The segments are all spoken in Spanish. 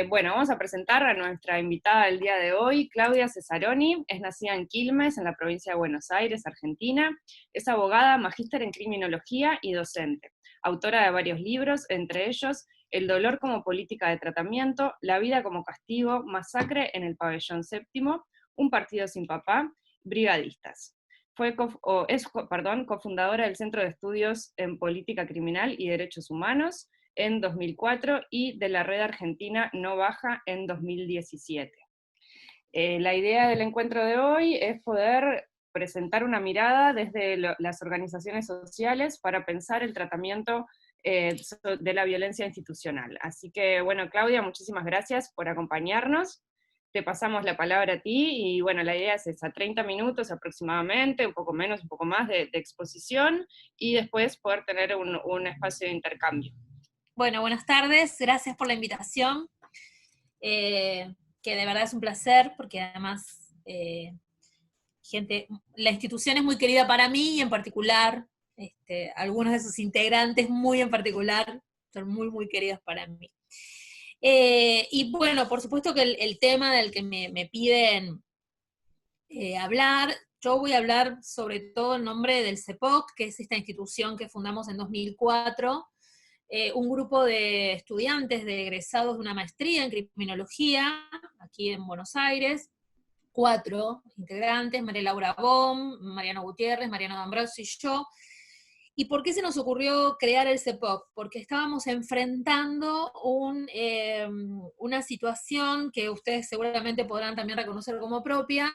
Bueno, vamos a presentar a nuestra invitada del día de hoy, Claudia Cesaroni. Es nacida en Quilmes, en la provincia de Buenos Aires, Argentina. Es abogada, magíster en criminología y docente. Autora de varios libros, entre ellos El dolor como política de tratamiento, La vida como castigo, Masacre en el pabellón séptimo, Un partido sin papá, Brigadistas. Es cofundadora del Centro de Estudios en Política Criminal y Derechos Humanos en 2004 y de la Red Argentina No Baja en 2017. La idea del encuentro de hoy es poder presentar una mirada desde las organizaciones sociales para pensar el tratamiento de la violencia institucional. Así que, bueno, Claudia, muchísimas gracias por acompañarnos. Te pasamos la palabra a ti, y bueno, la idea es esa, 30 minutos aproximadamente, un poco menos, un poco más de exposición, y después poder tener un espacio de intercambio. Bueno, buenas tardes, gracias por la invitación, que de verdad es un placer, porque además la institución es muy querida para mí, y en particular, algunos de sus integrantes muy en particular, son muy, muy queridos para mí. Y bueno, por supuesto que el tema del que me piden hablar, yo voy a hablar sobre todo en nombre del CEPOC, que es esta institución que fundamos en 2004, un grupo de estudiantes, de egresados de una maestría en criminología, aquí en Buenos Aires, 4 integrantes, María Laura Bohm, Mariano Gutiérrez, Mariano D'Ambrosio y yo. ¿Y por qué se nos ocurrió crear el CEPOC? Porque estábamos enfrentando una situación que ustedes seguramente podrán también reconocer como propia,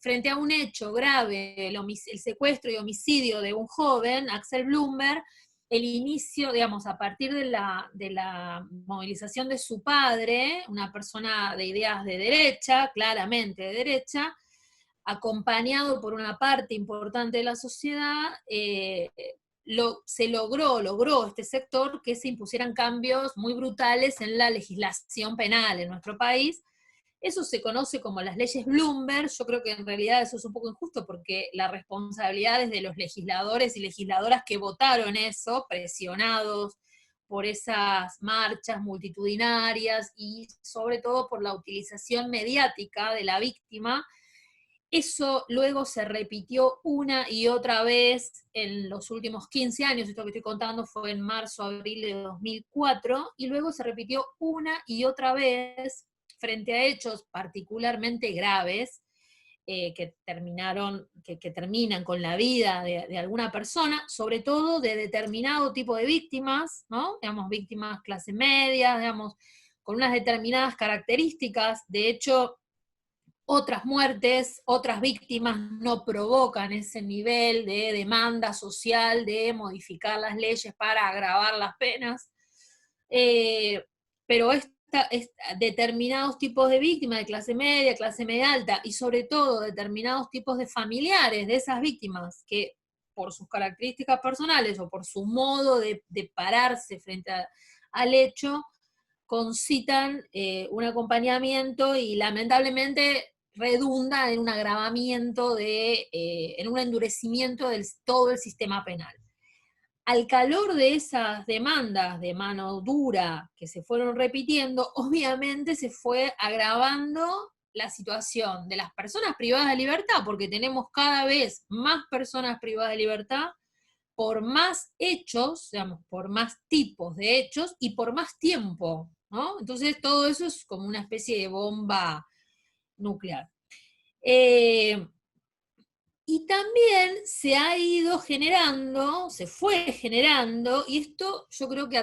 frente a un hecho grave, el secuestro y homicidio de un joven, Axel Blumberg, el inicio, digamos, a partir de la movilización de su padre, una persona de ideas de derecha, claramente de derecha, acompañado por una parte importante de la sociedad, logró este sector que se impusieran cambios muy brutales en la legislación penal en nuestro país. Eso se conoce como las leyes Bloomberg. Yo creo que en realidad eso es un poco injusto, porque la responsabilidad es de los legisladores y legisladoras que votaron eso, presionados por esas marchas multitudinarias y sobre todo por la utilización mediática de la víctima. Eso luego se repitió una y otra vez en los últimos 15 años, esto que estoy contando fue en marzo, abril de 2004, y luego se repitió una y otra vez frente a hechos particularmente graves, que terminan con la vida de alguna persona, sobre todo de determinado tipo de víctimas, ¿no? Digamos, víctimas clase media, digamos, con unas determinadas características. De hecho, otras muertes, otras víctimas no provocan ese nivel de demanda social de modificar las leyes para agravar las penas, pero determinados tipos de víctimas de clase media alta, y sobre todo determinados tipos de familiares de esas víctimas, que por sus características personales o por su modo de pararse frente al hecho, concitan un acompañamiento y lamentablemente redunda en un agravamiento, en un endurecimiento de todo el sistema penal. Al calor de esas demandas de mano dura que se fueron repitiendo, obviamente se fue agravando la situación de las personas privadas de libertad, porque tenemos cada vez más personas privadas de libertad por más hechos, digamos, por más tipos de hechos y por más tiempo, ¿no? Entonces todo eso es como una especie de bomba nuclear. Y también se ha ido generando, se fue generando, y esto yo creo que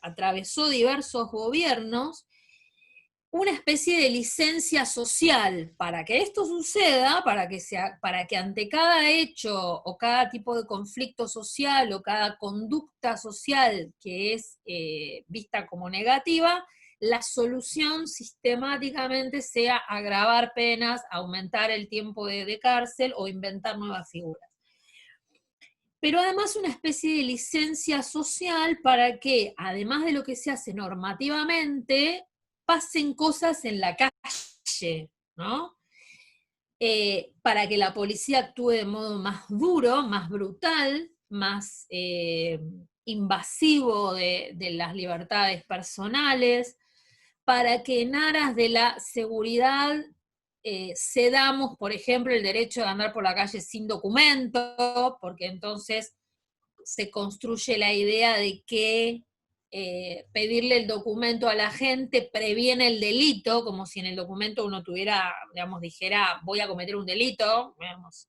atravesó diversos gobiernos, una especie de licencia social para que esto suceda, para que ante cada hecho o cada tipo de conflicto social o cada conducta social que es vista como negativa, la solución sistemáticamente sea agravar penas, aumentar el tiempo de cárcel o inventar nuevas figuras. Pero además una especie de licencia social para que, además de lo que se hace normativamente, pasen cosas en la calle, ¿no? Para que la policía actúe de modo más duro, más brutal, más invasivo de las libertades personales, para que en aras de la seguridad cedamos, por ejemplo, el derecho de andar por la calle sin documento, porque entonces se construye la idea de que pedirle el documento a la gente previene el delito, como si en el documento uno tuviera, digamos, dijera, voy a cometer un delito, digamos.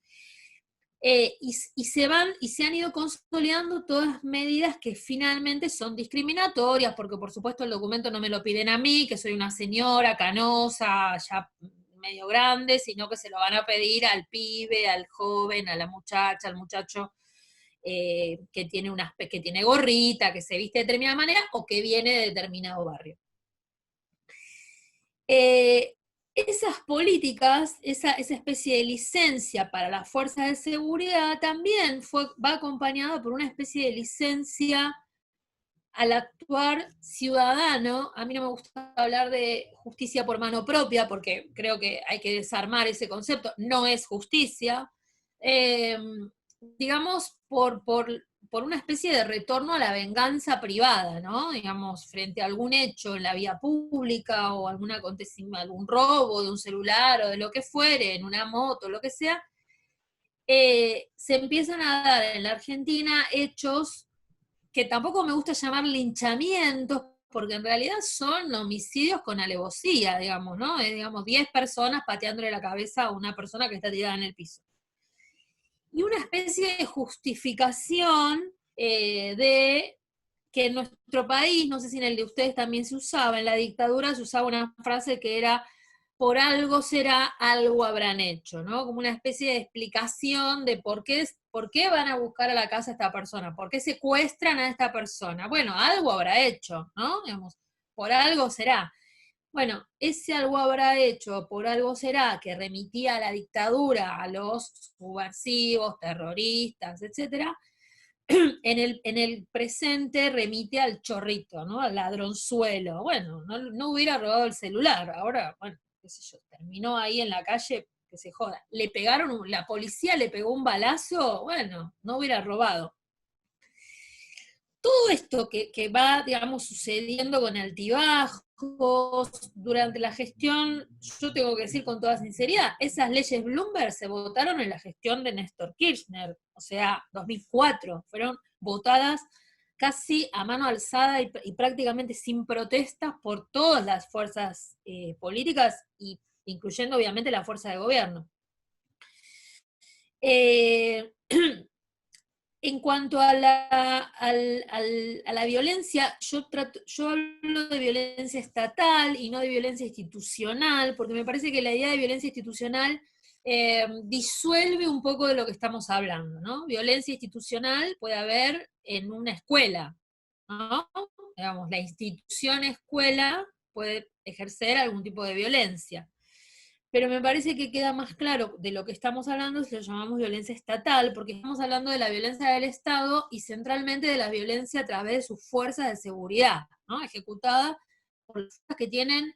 Y se han ido consolidando todas medidas que finalmente son discriminatorias, porque por supuesto el documento no me lo piden a mí, que soy una señora canosa, ya medio grande, sino que se lo van a pedir al pibe, al joven, a la muchacha, al muchacho que tiene gorrita, que se viste de determinada manera, o que viene de determinado barrio. Esas políticas, esa especie de licencia para las fuerzas de seguridad también va acompañada por una especie de licencia al actuar ciudadano. A mí no me gusta hablar de justicia por mano propia, porque creo que hay que desarmar ese concepto, no es justicia. Digamos, por una especie de retorno a la venganza privada, ¿no? Digamos, frente a algún hecho en la vía pública o algún acontecimiento, algún robo de un celular o de lo que fuere, en una moto, lo que sea, se empiezan a dar en la Argentina hechos que tampoco me gusta llamar linchamientos, porque en realidad son homicidios con alevosía, digamos, ¿no? Es, digamos, 10 personas pateándole la cabeza a una persona que está tirada en el piso. Y una especie de justificación de que en nuestro país, no sé si en el de ustedes también se usaba, en la dictadura se usaba una frase que era, por algo será, algo habrán hecho, ¿no? Como una especie de explicación de por qué van a buscar a la casa a esta persona, por qué secuestran a esta persona. Bueno, algo habrá hecho, ¿no? Digamos, por algo será. Bueno, ese algo habrá hecho, por algo será, que remitía a la dictadura, a los subversivos, terroristas, etcétera, en el presente remite al chorrito, ¿no? Al ladronzuelo. Bueno, no hubiera robado el celular, ahora, bueno, qué sé yo, terminó ahí en la calle, que se joda. Le pegaron, la policía le pegó un balazo, bueno, no hubiera robado. Todo esto que va, digamos, sucediendo con altibajos durante la gestión, yo tengo que decir con toda sinceridad, esas leyes Bloomberg se votaron en la gestión de Néstor Kirchner, o sea, 2004, fueron votadas casi a mano alzada y prácticamente sin protestas por todas las fuerzas políticas, incluyendo obviamente la fuerza de gobierno. En cuanto a la violencia, yo hablo de violencia estatal y no de violencia institucional, porque me parece que la idea de violencia institucional disuelve un poco de lo que estamos hablando, ¿no? Violencia institucional puede haber en una escuela, ¿no? Digamos, la institución escuela puede ejercer algún tipo de violencia. Pero me parece que queda más claro de lo que estamos hablando si lo llamamos violencia estatal, porque estamos hablando de la violencia del Estado y centralmente de la violencia a través de sus fuerzas de seguridad, ¿no? Ejecutada por las fuerzas que tienen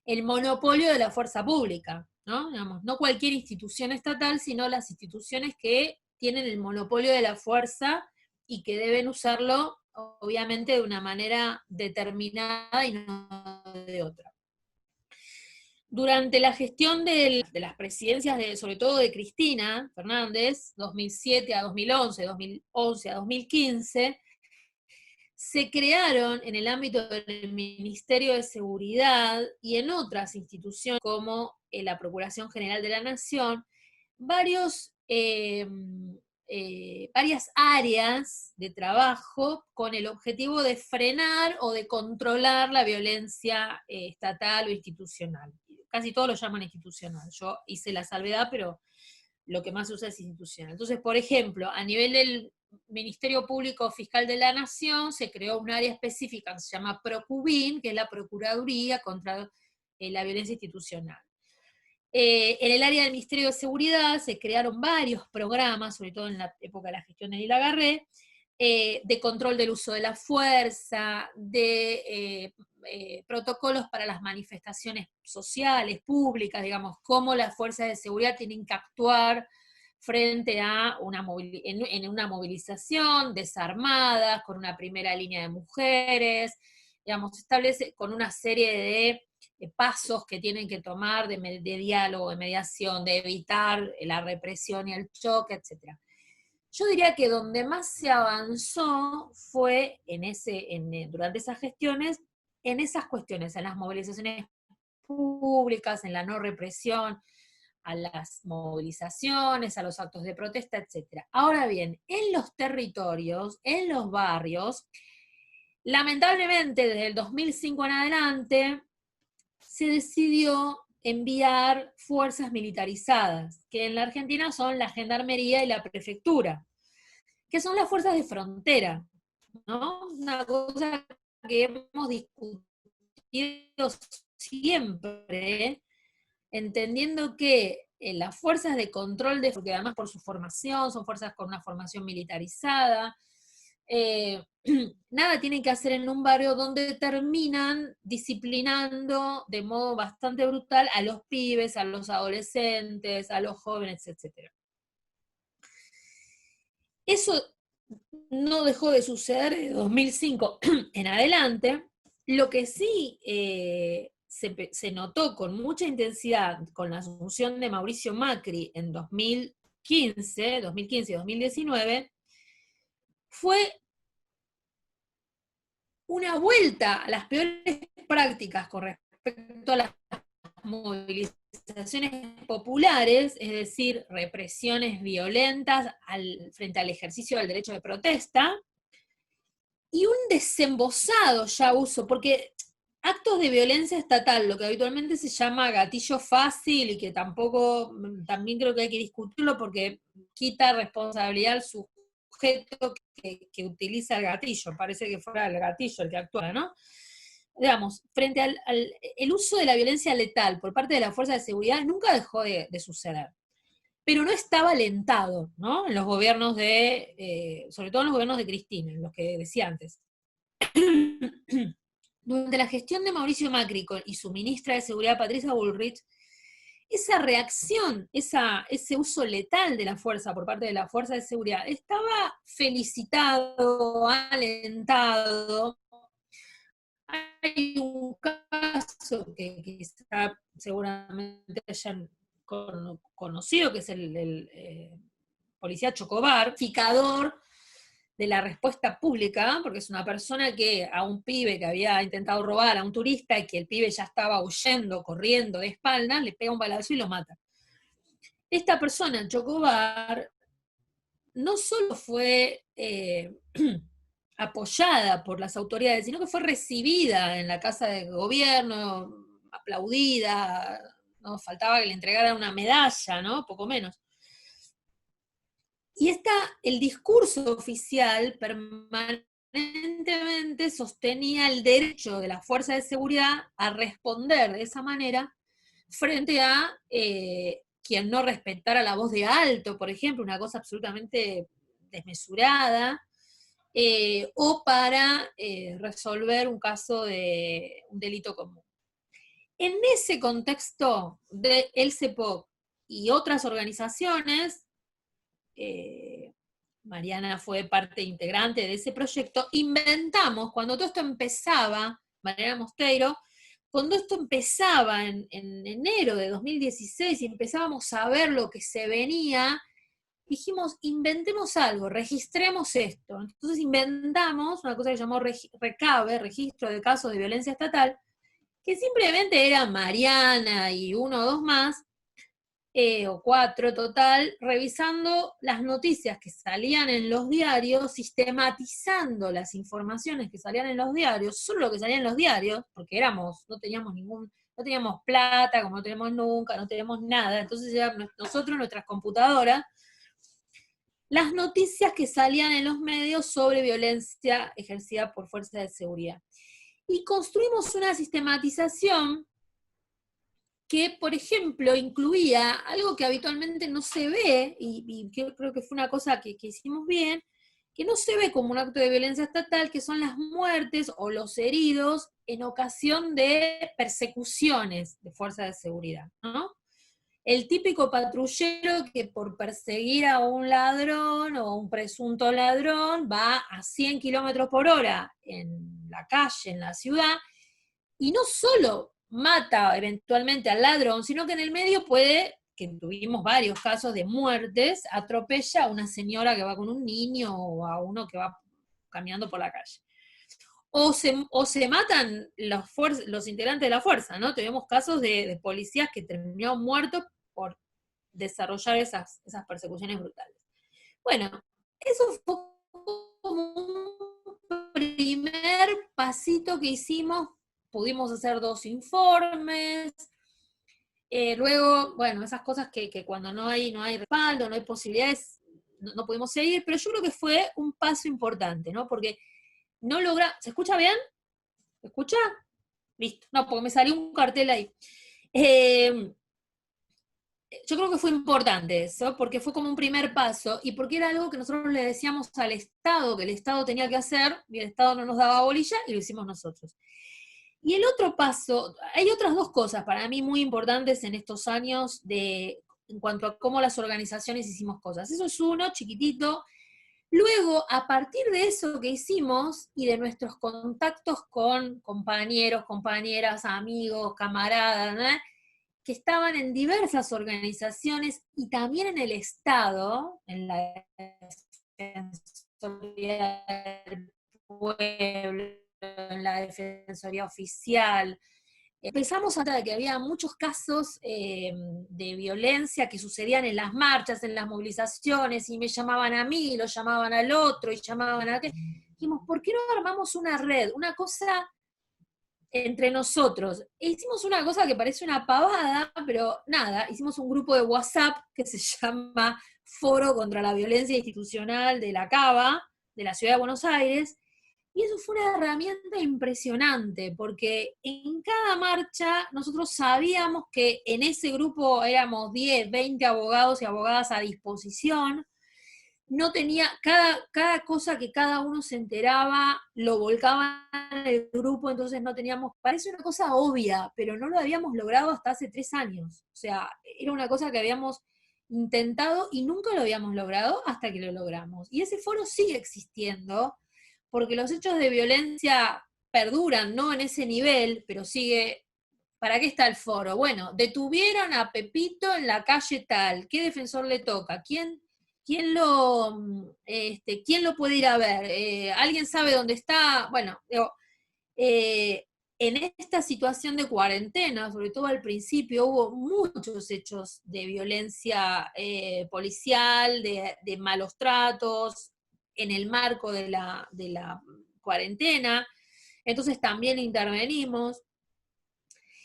el monopolio de la fuerza pública, ¿no? Digamos, no cualquier institución estatal, sino las instituciones que tienen el monopolio de la fuerza y que deben usarlo, obviamente, de una manera determinada y no de otra. Durante la gestión de las presidencias, sobre todo de Cristina Fernández, 2007 a 2011, 2011 a 2015, se crearon en el ámbito del Ministerio de Seguridad y en otras instituciones como la Procuración General de la Nación, varias áreas de trabajo con el objetivo de frenar o de controlar la violencia estatal o institucional. Casi todos lo llaman institucional. Yo hice la salvedad, pero lo que más se usa es institucional. Entonces, por ejemplo, a nivel del Ministerio Público Fiscal de la Nación se creó un área específica que se llama Procubin, que es la Procuraduría contra la Violencia Institucional. En el área del Ministerio de Seguridad se crearon varios programas, sobre todo en la época de la gestión de Ilagarré, de control del uso de la fuerza, de protocolos para las manifestaciones sociales, públicas, digamos, cómo las fuerzas de seguridad tienen que actuar frente a en una movilización, desarmadas, con una primera línea de mujeres, digamos, establece con una serie de pasos que tienen que tomar de diálogo, de mediación, de evitar la represión y el choque, etc. Yo diría que donde más se avanzó fue durante esas gestiones, en esas cuestiones, en las movilizaciones públicas, en la no represión, a las movilizaciones, a los actos de protesta, etc. Ahora bien, en los territorios, en los barrios, lamentablemente desde el 2005 en adelante, se decidió enviar fuerzas militarizadas, que en la Argentina son la Gendarmería y la Prefectura, que son las fuerzas de frontera, ¿no? Una cosa que hemos discutido siempre, entendiendo que las fuerzas de control, porque además por su formación, son fuerzas con una formación militarizada, nada tienen que hacer en un barrio donde terminan disciplinando de modo bastante brutal a los pibes, a los adolescentes, a los jóvenes, etc. Eso no dejó de suceder de 2005 en adelante. Lo que sí se notó con mucha intensidad con la asunción de Mauricio Macri en 2015 y 2019 fue una vuelta a las peores prácticas con respecto a las movilizaciones populares, es decir, represiones violentas frente al ejercicio del derecho de protesta, y un desembosado ya uso, porque actos de violencia estatal, lo que habitualmente se llama gatillo fácil, y que también creo que hay que discutirlo porque quita responsabilidad al sujeto que utiliza el gatillo, parece que fuera el gatillo el que actúa, ¿no? Digamos, frente el uso de la violencia letal por parte de la fuerza de seguridad nunca dejó de suceder, pero no estaba alentado, ¿no? En los gobiernos sobre todo en los gobiernos de Cristina, en los que decía antes. Durante la gestión de Mauricio Macri y su ministra de Seguridad, Patricia Bullrich, esa reacción, ese uso letal de la fuerza por parte de la fuerza de seguridad, estaba felicitado, alentado. Hay un caso que quizá seguramente hayan conocido, que es el policía Chocobar, ficador de la respuesta pública, porque es una persona que a un pibe que había intentado robar a un turista y que el pibe ya estaba huyendo, corriendo de espaldas, le pega un balazo y lo mata. Esta persona, Chocobar, no solo fue apoyada por las autoridades, sino que fue recibida en la Casa de Gobierno, aplaudida, no faltaba que le entregaran una medalla, ¿no? Poco menos. Y el discurso oficial permanentemente sostenía el derecho de la fuerza de seguridad a responder de esa manera frente a quien no respetara la voz de alto, por ejemplo, una cosa absolutamente desmesurada, o para resolver un caso de un delito común. En ese contexto de el CEPOC y otras organizaciones, Mariana fue parte integrante de ese proyecto, cuando todo esto empezaba, Mariana Mosteiro, cuando esto empezaba en enero de 2016 y empezábamos a ver lo que se venía, dijimos, inventemos algo, registremos esto. Entonces inventamos una cosa que llamó RECABE, Registro de Casos de Violencia Estatal, que simplemente era Mariana y uno o dos más, o cuatro total, revisando las noticias que salían en los diarios, sistematizando las informaciones que salían en los diarios, solo lo que salía en los diarios, porque no teníamos plata, como no tenemos nunca, no tenemos nada, entonces ya nosotros, nuestras computadoras, las noticias que salían en los medios sobre violencia ejercida por fuerzas de seguridad. Y construimos una sistematización que, por ejemplo, incluía algo que habitualmente no se ve, y que creo que fue una cosa que hicimos bien, que no se ve como un acto de violencia estatal, que son las muertes o los heridos en ocasión de persecuciones de fuerzas de seguridad, ¿no? el típico patrullero que por perseguir a un ladrón o un presunto ladrón va a 100 kilómetros por hora en la calle, en la ciudad, y no solo mata eventualmente al ladrón, sino que en el medio puede, que tuvimos varios casos de muertes, atropella a una señora que va con un niño o a uno que va caminando por la calle. O se matan los integrantes de la fuerza, ¿no? Tenemos casos de policías que terminaron muertos por desarrollar esas persecuciones brutales. Bueno, eso fue como un primer pasito que hicimos. Pudimos hacer 2 informes. Luego, bueno, esas cosas que cuando no hay respaldo, no hay posibilidades, no pudimos seguir, pero yo creo que fue un paso importante, ¿no? Porque no logra. ¿Se escucha bien? ¿Se escucha? Listo. No, porque me salió un cartel ahí. Yo creo que fue importante eso, porque fue como un primer paso, y porque era algo que nosotros le decíamos al Estado, que el Estado tenía que hacer, y el Estado no nos daba bolilla, y lo hicimos nosotros. Y el otro paso, hay otras 2 cosas para mí muy importantes en estos años en cuanto a cómo las organizaciones hicimos cosas. Eso es uno, chiquitito. Luego, a partir de eso que hicimos y de nuestros contactos con compañeros, compañeras, amigos, camaradas, ¿no?, que estaban en diversas organizaciones y también en el Estado, en la Defensoría del Pueblo, en la Defensoría Oficial. Empezamos a ver que había muchos casos de violencia que sucedían en las marchas, en las movilizaciones, y me llamaban a mí, lo llamaban al otro, y llamaban a aquel. Dijimos, ¿por qué no armamos una red? Una cosa entre nosotros. E hicimos una cosa que parece una pavada, pero nada, hicimos un grupo de WhatsApp que se llama Foro contra la Violencia Institucional de la Cava, de la Ciudad de Buenos Aires, y eso fue una herramienta impresionante, porque en cada marcha nosotros sabíamos que en ese grupo éramos 10, 20 abogados y abogadas a disposición. No tenía, cada cosa que cada uno se enteraba, lo volcaba en el grupo, entonces no teníamos, parece una cosa obvia, pero no lo habíamos logrado hasta hace 3 años. O sea, era una cosa que habíamos intentado y nunca lo habíamos logrado hasta que lo logramos. Y ese foro sigue existiendo, porque los hechos de violencia perduran, no en ese nivel, pero sigue. ¿Para qué está el foro? Bueno, detuvieron a Pepito en la calle tal, ¿qué defensor le toca? ¿Quién lo puede ir a ver? ¿Alguien sabe dónde está? Bueno, digo, en esta situación de cuarentena, sobre todo al principio, hubo muchos hechos de violencia policial, de malos tratos, en el marco de la cuarentena, entonces también intervenimos.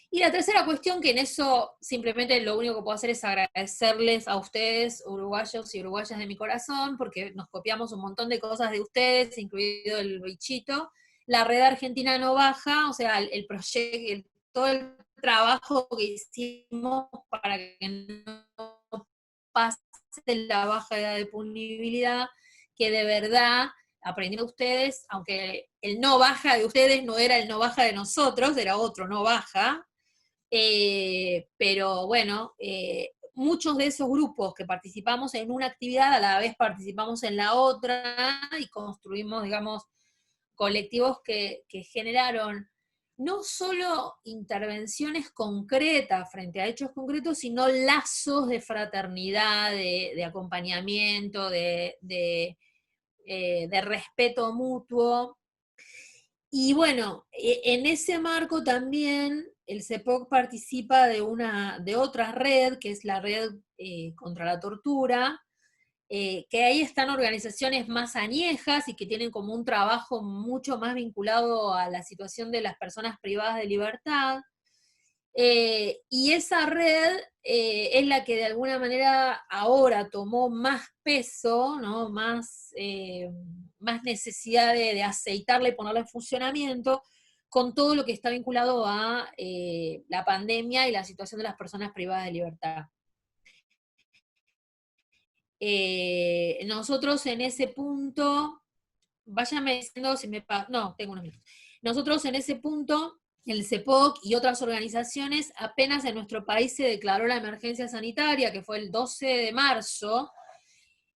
Y la tercera cuestión, que en eso simplemente lo único que puedo hacer es agradecerles a ustedes, uruguayos y uruguayas de mi corazón, porque nos copiamos un montón de cosas de ustedes, incluido el bichito. La red argentina no baja, o sea, el proyecto, todo el trabajo que hicimos para que no pase la baja edad de punibilidad, que de verdad aprendiendo de ustedes, aunque el no baja de ustedes no era el no baja de nosotros, era otro no baja. Pero bueno, muchos de esos grupos que participamos en una actividad, a la vez participamos en la otra y construimos, digamos, colectivos que generaron no solo intervenciones concretas frente a hechos concretos, sino lazos de fraternidad, de acompañamiento, de respeto mutuo. Y bueno, en ese marco también el CEPOC participa de otra red, que es la red contra la tortura, que ahí están organizaciones más añejas y que tienen como un trabajo mucho más vinculado a la situación de las personas privadas de libertad. Y esa red es la que de alguna manera ahora tomó más peso, ¿no? Más necesidad de aceitarla y ponerla en funcionamiento con todo lo que está vinculado a la pandemia y la situación de las personas privadas de libertad. Nosotros en ese punto, váyame diciendo si me pasa, no, tengo unos minutos. Nosotros en ese punto el CEPOC y otras organizaciones, apenas en nuestro país se declaró la emergencia sanitaria, que fue el 12 de marzo.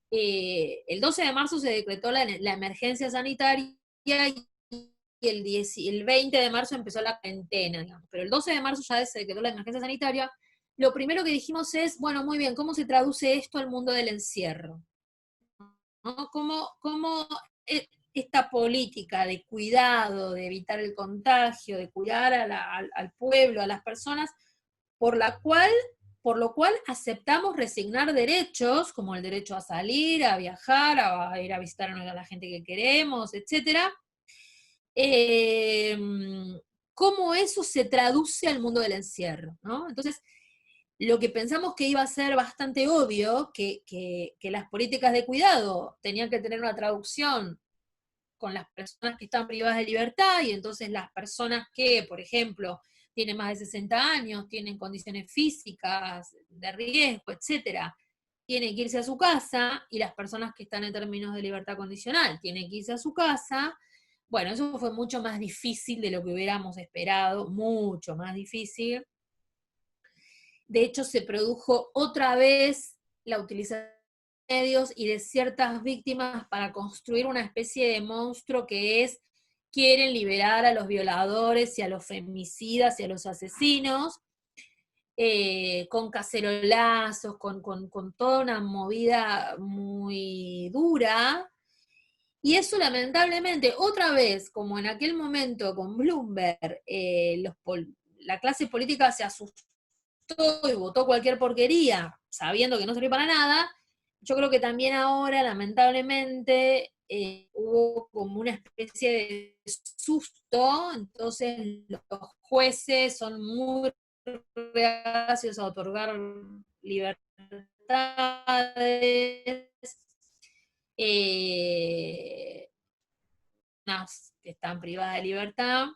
El 12 de marzo se decretó la emergencia sanitaria y el 20 de marzo empezó la cuarentena, digamos. Pero el 12 de marzo ya se decretó la emergencia sanitaria. Lo primero que dijimos es, bueno, muy bien, ¿cómo se traduce esto al mundo del encierro? ¿No? ¿Cómo esta política de cuidado, de evitar el contagio, de cuidar al pueblo, a las personas, por lo cual aceptamos resignar derechos, como el derecho a salir, a viajar, a ir a visitar a la gente que queremos, etcétera, cómo eso se traduce al mundo del encierro, ¿no? Entonces, lo que pensamos que iba a ser bastante obvio, que las políticas de cuidado tenían que tener una traducción con las personas que están privadas de libertad, y entonces las personas que, por ejemplo, tienen más de 60 años, tienen condiciones físicas de riesgo, etcétera, tienen que irse a su casa, y las personas que están en términos de libertad condicional tienen que irse a su casa. Bueno, eso fue mucho más difícil de lo que hubiéramos esperado, mucho más difícil. De hecho, se produjo otra vez la utilización de medios y de ciertas víctimas para construir una especie de monstruo que es, quieren liberar a los violadores y a los femicidas y a los asesinos, con cacerolazos, con toda una movida muy dura. Y eso lamentablemente, otra vez, como en aquel momento con Bloomberg, la clase política se asustó y votó cualquier porquería, sabiendo que no servía para nada. Yo creo que también ahora, lamentablemente, hubo como una especie de susto, entonces los jueces son muy reacios a otorgar libertades, eh, que están privadas de libertad.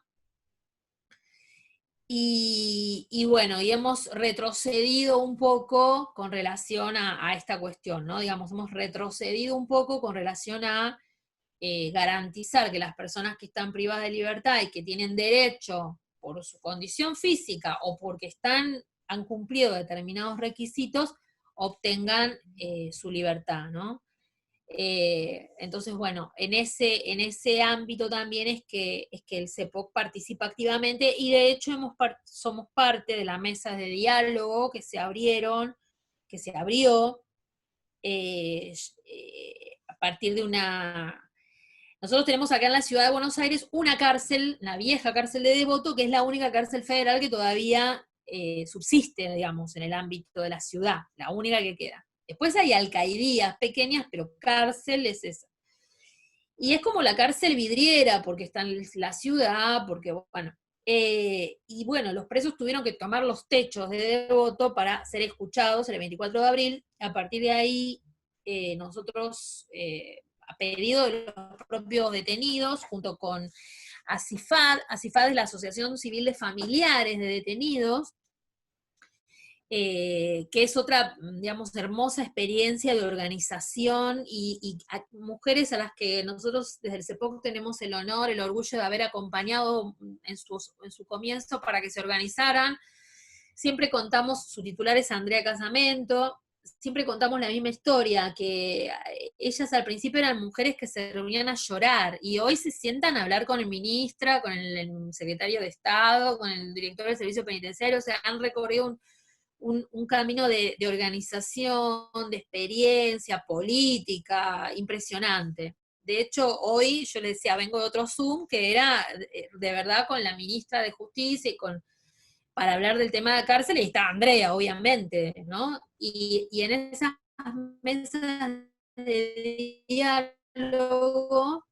Y bueno, y hemos retrocedido un poco con relación a esta cuestión, ¿no? Digamos, hemos retrocedido un poco con relación a garantizar que las personas que están privadas de libertad y que tienen derecho por su condición física o porque han cumplido determinados requisitos, obtengan su libertad, ¿no? Entonces, bueno, en ese ámbito también es que el CEPOC participa activamente, y de hecho somos parte de las mesas de diálogo que se abrió, eh, a partir de nosotros tenemos acá en la ciudad de Buenos Aires una cárcel, la vieja cárcel de Devoto, que es la única cárcel federal que todavía subsiste, digamos, en el ámbito de la ciudad, la única que queda. Después hay alcaidías pequeñas, pero cárcel es esa. Y es como la cárcel vidriera, porque está en la ciudad, porque, bueno. Y bueno, los presos tuvieron que tomar los techos de Devoto para ser escuchados el 24 de abril. A partir de ahí, nosotros, a pedido de los propios detenidos, junto con ACIFAD es la Asociación Civil de Familiares de Detenidos, que es otra, digamos, hermosa experiencia de organización, y mujeres a las que nosotros desde el CEPOC tenemos el honor, el orgullo de haber acompañado en su comienzo para que se organizaran. Siempre contamos, su titular es Andrea Casamento, siempre contamos la misma historia, que ellas al principio eran mujeres que se reunían a llorar, y hoy se sientan a hablar con el ministra, con el secretario de Estado, con el director del servicio penitenciario. O sea, han recorrido un camino de organización, de experiencia política, impresionante. De hecho, hoy yo le decía, vengo de otro Zoom, que era de verdad con la ministra de Justicia y para hablar del tema de la cárcel, y está Andrea, obviamente, ¿no? Y en esas mesas de diálogo,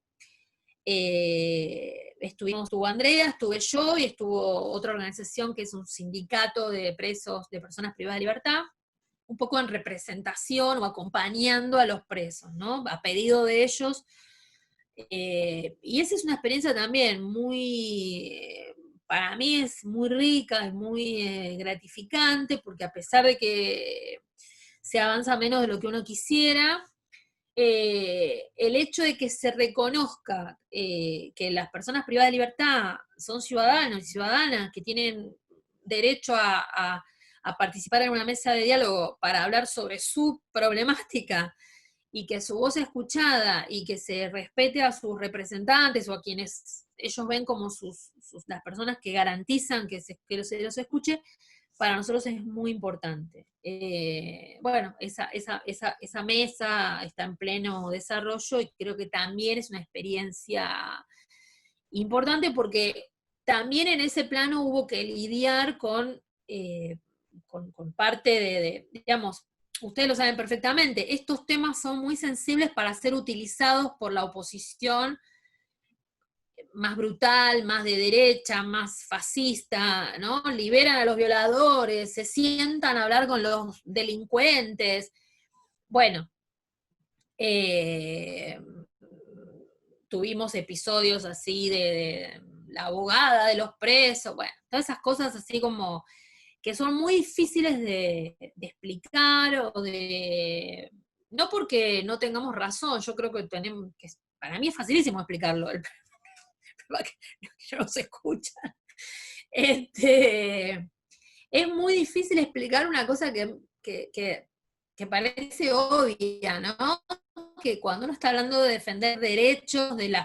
estuvo Andrea, estuve yo, y estuvo otra organización que es un sindicato de presos, de personas privadas de libertad, un poco en representación o acompañando a los presos, ¿no? A pedido de ellos. Y esa es una experiencia también para mí es muy rica, es muy gratificante, porque a pesar de que se avanza menos de lo que uno quisiera, el hecho de que se reconozca que las personas privadas de libertad son ciudadanos y ciudadanas que tienen derecho a participar en una mesa de diálogo para hablar sobre su problemática y que su voz es escuchada y que se respete a sus representantes o a quienes ellos ven como las personas que garantizan que se los escuche, para nosotros es muy importante. Bueno, esa mesa está en pleno desarrollo y creo que también es una experiencia importante porque también en ese plano hubo que lidiar con parte digamos, ustedes lo saben perfectamente, estos temas son muy sensibles para ser utilizados por la oposición más brutal, más de derecha, más fascista, ¿no? Liberan a los violadores, se sientan a hablar con los delincuentes. Bueno, tuvimos episodios así de la abogada de los presos, bueno, todas esas cosas así como que son muy difíciles de explicar o de... No porque no tengamos razón, yo creo que tenemos que... Para mí es facilísimo explicarlo, el problema que no se escucha. Es muy difícil explicar una cosa que parece obvia, ¿no? Que cuando uno está hablando de defender derechos del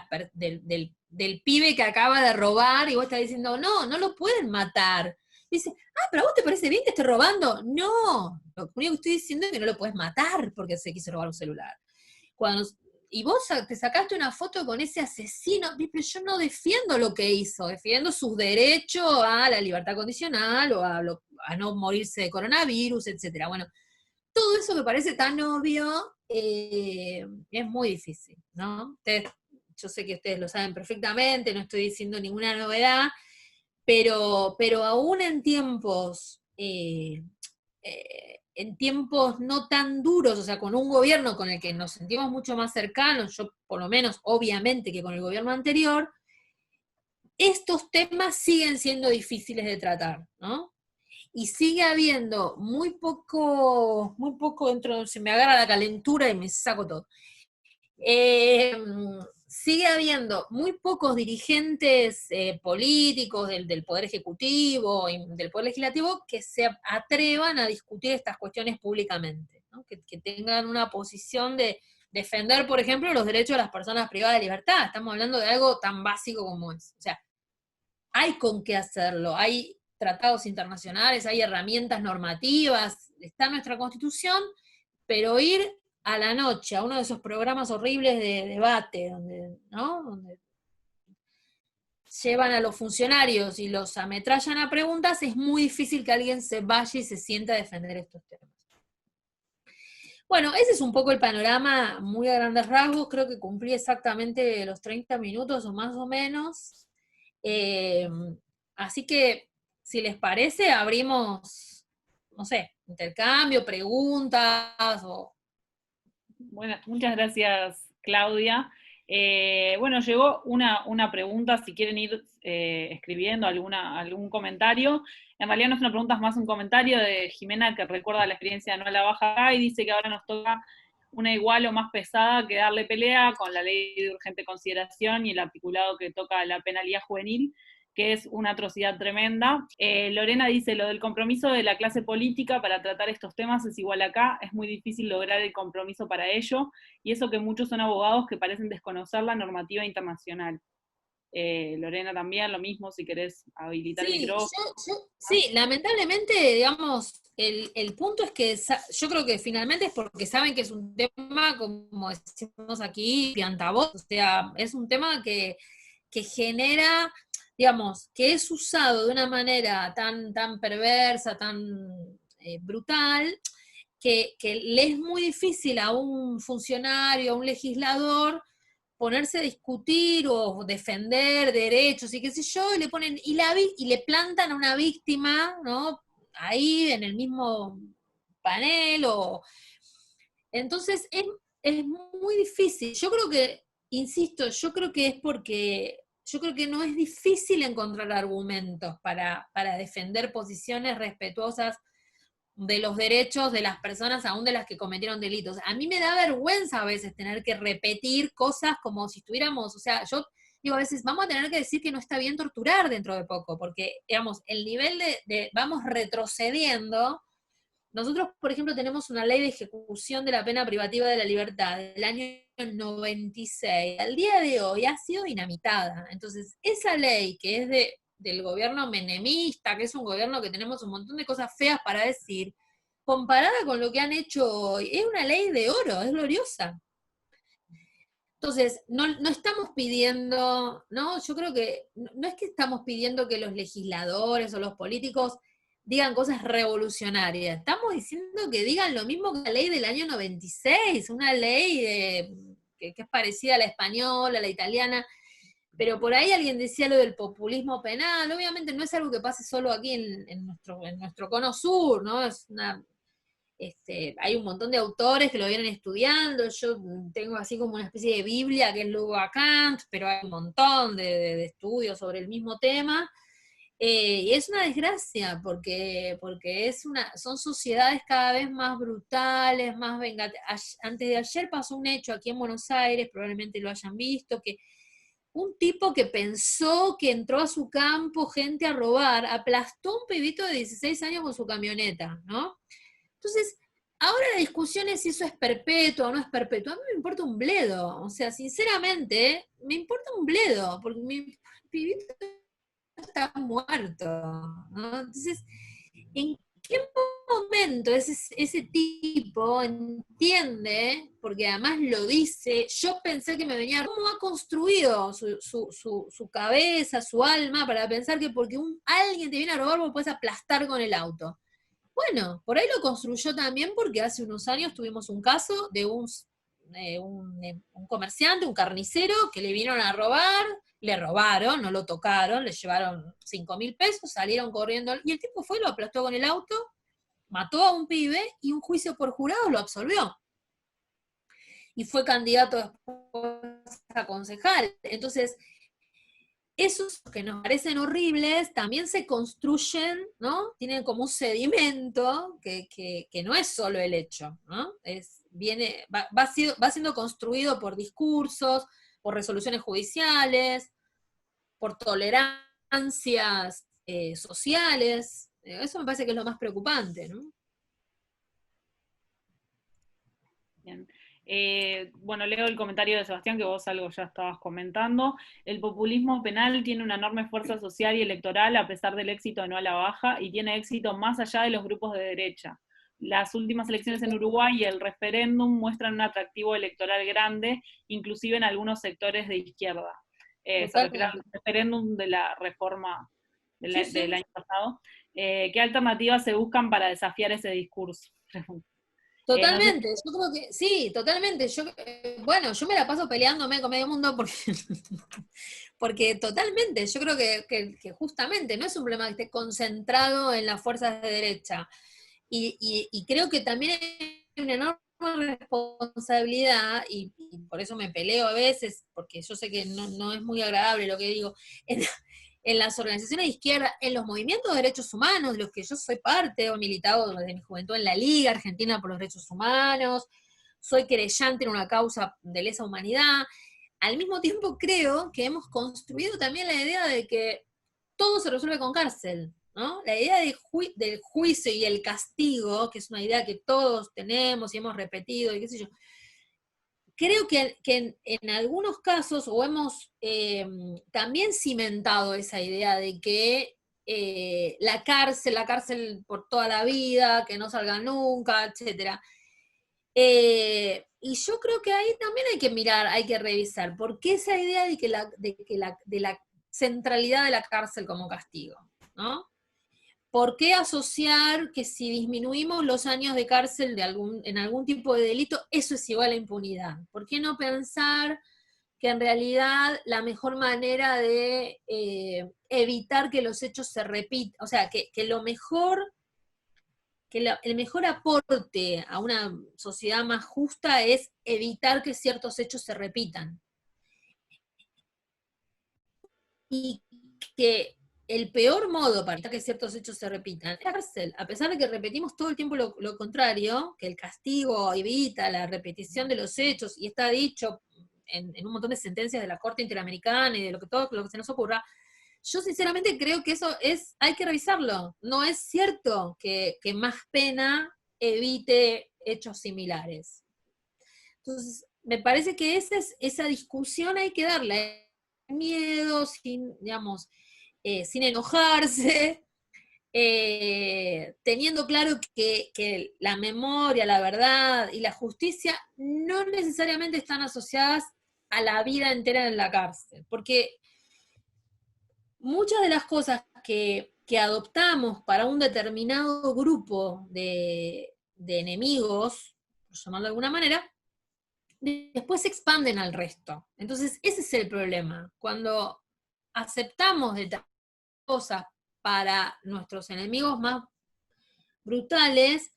pibe que acaba de robar y vos estás diciendo, no, no lo pueden matar. Dice, pero ¿a vos te parece bien que esté robando? No, lo único que estoy diciendo es que no lo puedes matar porque se quiso robar un celular. Y vos te sacaste una foto con ese asesino, pero yo no defiendo lo que hizo, defiendo sus derechos a la libertad condicional o a no morirse de coronavirus, etcétera. Bueno, todo eso que parece tan obvio es muy difícil, ¿no? Yo sé que ustedes lo saben perfectamente, no estoy diciendo ninguna novedad, pero aún en tiempos no tan duros, o sea, con un gobierno con el que nos sentimos mucho más cercanos, yo por lo menos, obviamente, que con el gobierno anterior, estos temas siguen siendo difíciles de tratar, ¿no? Y sigue habiendo muy poco dentro, se me agarra la calentura y me saco todo. Sigue habiendo muy pocos dirigentes políticos del Poder Ejecutivo y del Poder Legislativo que se atrevan a discutir estas cuestiones públicamente, ¿no? Que tengan una posición de defender, por ejemplo, los derechos de las personas privadas de libertad. Estamos hablando de algo tan básico como es. O sea, hay con qué hacerlo, hay tratados internacionales, hay herramientas normativas, está nuestra Constitución, pero ir a la noche a uno de esos programas horribles de debate, donde llevan a los funcionarios y los ametrallan a preguntas, es muy difícil que alguien se vaya y se sienta a defender estos temas. Bueno, ese es un poco el panorama muy a grandes rasgos, creo que cumplí exactamente los 30 minutos o más o menos. Así que, si les parece, abrimos, no sé, intercambio, preguntas o... Bueno, muchas gracias, Claudia. Bueno, llegó una pregunta, si quieren ir escribiendo algún comentario. En realidad no es una pregunta, es más un comentario de Jimena que recuerda la experiencia de Anuela Baja y dice que ahora nos toca una igual o más pesada que darle pelea con la ley de urgente consideración y el articulado que toca la penalidad juvenil, que es una atrocidad tremenda. Lorena dice, lo del compromiso de la clase política para tratar estos temas es igual acá, es muy difícil lograr el compromiso para ello, y eso que muchos son abogados que parecen desconocer la normativa internacional. Lorena también, lo mismo, si querés habilitar el micrófono. Sí, lamentablemente, digamos, el punto es que yo creo que finalmente es porque saben que es un tema, como decimos aquí, piantavoz, o sea, es un tema que genera, digamos, que es usado de una manera tan perversa, tan brutal, que le es muy difícil a un funcionario, a un legislador, ponerse a discutir o defender derechos y qué sé yo, y le ponen, y le plantan a una víctima, ¿no? Ahí en el mismo panel, entonces es muy difícil. Yo creo que, insisto, yo creo que es porque yo creo que no es difícil encontrar argumentos para defender posiciones respetuosas de los derechos de las personas, aún de las que cometieron delitos. A mí me da vergüenza a veces tener que repetir cosas como si estuviéramos, o sea, yo digo a veces, vamos a tener que decir que no está bien torturar dentro de poco, porque, digamos, el nivel vamos retrocediendo. Nosotros, por ejemplo, tenemos una ley de ejecución de la pena privativa de la libertad del año 96. Al día de hoy ha sido dinamitada. Entonces, esa ley que es del gobierno menemista, que es un gobierno que tenemos un montón de cosas feas para decir, comparada con lo que han hecho hoy, es una ley de oro, es gloriosa. Entonces, no estamos pidiendo, ¿no? Yo creo que no es que estamos pidiendo que los legisladores o los políticos digan cosas revolucionarias, estamos diciendo que digan lo mismo que la ley del año 96, una ley que es parecida a la española, a la italiana, pero por ahí alguien decía lo del populismo penal. Obviamente no es algo que pase solo aquí en nuestro cono sur, ¿no? Hay un montón de autores que lo vienen estudiando. Yo tengo así como una especie de Biblia que es luego a Kant, pero hay un montón de estudios sobre el mismo tema. Y es una desgracia, porque son sociedades cada vez más brutales, más vengativas. Antes de ayer pasó un hecho aquí en Buenos Aires, probablemente lo hayan visto, que un tipo que pensó que entró a su campo gente a robar, aplastó a un pibito de 16 años con su camioneta, ¿no? Entonces, ahora la discusión es si eso es perpetuo o no es perpetuo. A mí me importa un bledo, o sea, sinceramente, me importa un bledo, porque mi pibito está muerto, ¿no? Entonces, ¿en qué momento ese tipo entiende, porque además lo dice, yo pensé que me venía, cómo ha construido su cabeza, su alma, para pensar que porque alguien te viene a robar vos puedes aplastar con el auto? Bueno, por ahí lo construyó también porque hace unos años tuvimos un caso de un comerciante, un carnicero, que le vinieron a robar, le robaron, no lo tocaron, le llevaron 5.000 pesos, salieron corriendo, y el tipo fue, lo aplastó con el auto, mató a un pibe, y un juicio por jurado lo absolvió. Y fue candidato después a concejal. Entonces, esos que nos parecen horribles también se construyen, ¿no? Tienen como un sedimento que no es solo el hecho, ¿no? Va siendo construido por discursos, por resoluciones judiciales, por tolerancias sociales. Eso me parece que es lo más preocupante, ¿no? Bien. Bueno, leo el comentario de Sebastián, que vos algo ya estabas comentando. El populismo penal tiene una enorme fuerza social y electoral a pesar del éxito no a la baja, y tiene éxito más allá de los grupos de derecha. Las últimas elecciones en Uruguay y el referéndum muestran un atractivo electoral grande, inclusive en algunos sectores de izquierda. Se refiere al referéndum de la reforma del año pasado. ¿Qué alternativas se buscan para desafiar ese discurso? Totalmente, yo creo que sí, totalmente. Bueno, yo me la paso peleándome con medio mundo porque totalmente, yo creo que justamente no es un problema que esté concentrado en las fuerzas de derecha. Y creo que también hay una enorme responsabilidad, y por eso me peleo a veces, porque yo sé que no es muy agradable lo que digo, en las organizaciones de izquierda, en los movimientos de derechos humanos, de los que yo soy parte, o he militado desde mi juventud en la Liga Argentina por los Derechos Humanos, soy querellante en una causa de lesa humanidad. Al mismo tiempo creo que hemos construido también la idea de que todo se resuelve con cárcel, ¿no? La idea del juicio y el castigo, que es una idea que todos tenemos y hemos repetido, y qué sé yo, creo que en algunos casos, o hemos también cimentado esa idea de que la cárcel por toda la vida, que no salga nunca, etcétera. Y yo creo que ahí también hay que mirar, hay que revisar, ¿por qué esa idea de la centralidad de la cárcel como castigo? ¿No? ¿Por qué asociar que si disminuimos los años de cárcel en algún tipo de delito, eso es igual a impunidad? ¿Por qué no pensar que en realidad la mejor manera de evitar que los hechos se repitan, o sea, que el mejor aporte a una sociedad más justa es evitar que ciertos hechos se repitan? Y que el peor modo para evitar que ciertos hechos se repitan es la cárcel, a pesar de que repetimos todo el tiempo lo contrario, que el castigo evita la repetición de los hechos, y está dicho en un montón de sentencias de la Corte Interamericana y de todo lo que se nos ocurra. Yo sinceramente creo que eso hay que revisarlo. No es cierto que más pena evite hechos similares. Entonces, me parece que esa discusión hay que darle miedo, digamos, sin enojarse, teniendo claro que la memoria, la verdad y la justicia no necesariamente están asociadas a la vida entera en la cárcel, porque muchas de las cosas que adoptamos para un determinado grupo de enemigos, por llamarlo de alguna manera, después se expanden al resto. Entonces, ese es el problema. Cuando aceptamos determinadas cosas para nuestros enemigos más brutales,